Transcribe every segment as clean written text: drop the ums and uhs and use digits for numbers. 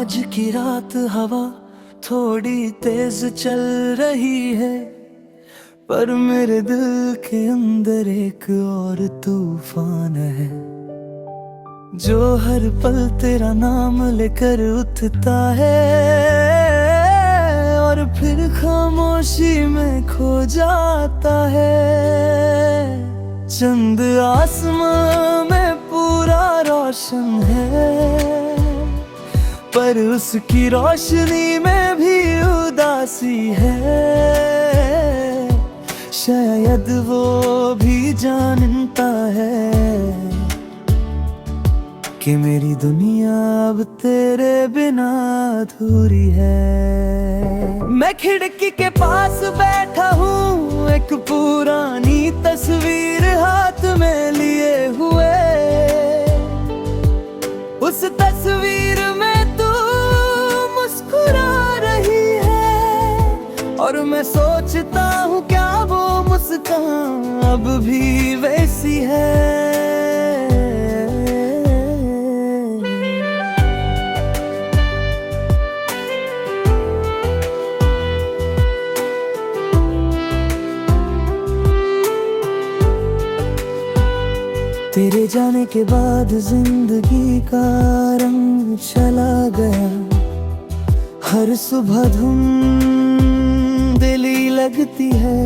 आज की रात हवा थोड़ी तेज चल रही है, पर मेरे दिल के अंदर एक और तूफान है जो हर पल तेरा नाम लेकर उठता है और फिर खामोशी में खो जाता है। चंद आसमां में पूरा रोशन है, पर उसकी रोशनी में भी उदासी है। शायद वो भी जानता है कि मेरी दुनिया अब तेरे बिना अधूरी है। मैं खिड़की के पास बैठा हूँ, एक पुरानी तस्वीर हाथ में लिए हुए। उस तस्वीर में तू मुस्कुरा रही है और मैं सोचता हूँ क्या वो मुस्कान अब भी वैसी है। तेरे जाने के बाद जिंदगी का रंग चला गया। हर सुबह धुंधली लगती है,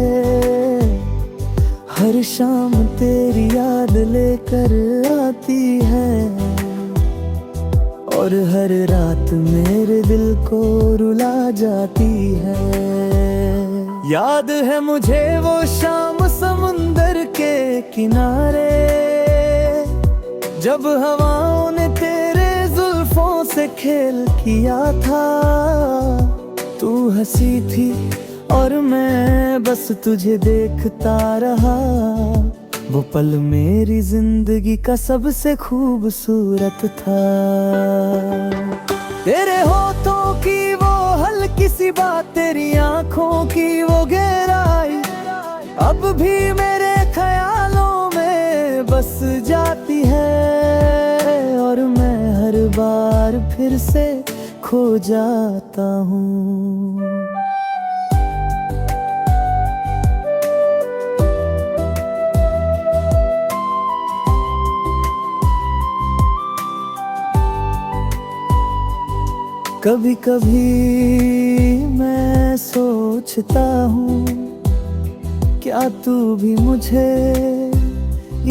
हर शाम तेरी याद लेकर आती है और हर रात मेरे दिल को रुला जाती है। याद है मुझे वो शाम समुंदर के किनारे, जब हवाओं ने तेरे जुल्फों से खेल किया था। तू हंसी थी और मैं बस तुझे देखता रहा। वो पल मेरी जिंदगी का सबसे खूबसूरत था। तेरे होठों की वो हल्की सी बात, तेरी आंखों की वो गहराई अब भी मेरे ख्यालों में बस जाती है और मैं हर बार फिर से खो जाता हूँ। कभी कभी मैं सोचता हूँ क्या तू भी मुझे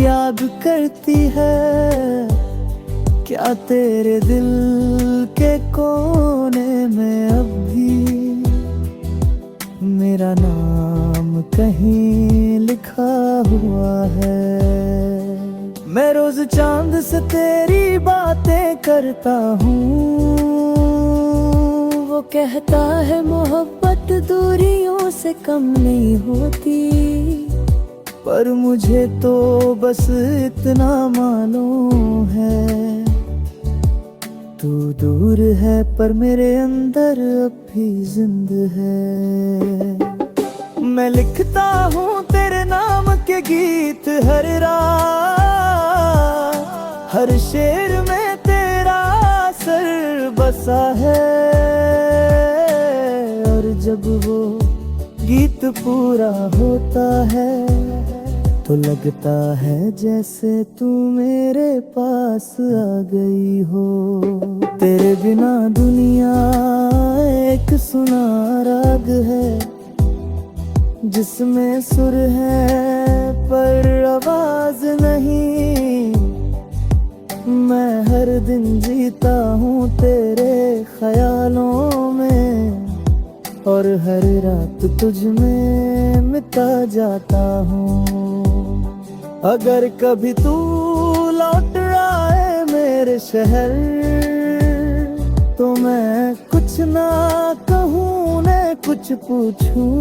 याद करती है। क्या तेरे दिल के कोने में अब भी मेरा नाम कहीं लिखा हुआ है। मैं रोज चांद से तेरी बातें करता हूँ। वो कहता है मोहब्बत दूरियों से कम नहीं होती, पर मुझे तो बस इतना मालूम है तू दूर है पर मेरे अंदर अब भी जिंद है। मैं लिखता हूँ तेरे नाम के गीत हर रात, हर शेर में तेरा असर बसा है और जब वो गीत पूरा होता है तो लगता है जैसे तू मेरे पास आ गई हो। तेरे बिना दुनिया एक सुना राग है, जिसमें सुर है पर आवाज नहीं। मैं हर दिन जीता हूँ तेरे ख्यालों में और हर रात तुझ में मिटा जाता हूँ। अगर कभी तू लौट आए मेरे शहर तो मैं कुछ ना कहूँ न कुछ पूछूं,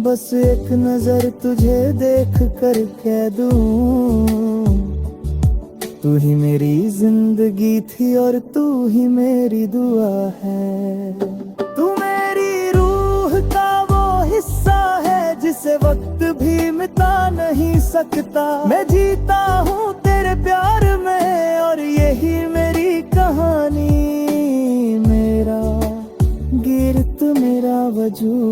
बस एक नजर तुझे देख कर कह दूं तू ही मेरी जिंदगी थी और तू ही मेरी दुआ है। तू मेरी रूह का वो हिस्सा है जिसे वक्त भी मिटा नहीं सकता। मैं जीता हूँ तेरे प्यार में और यही मेरी कहानी वजूद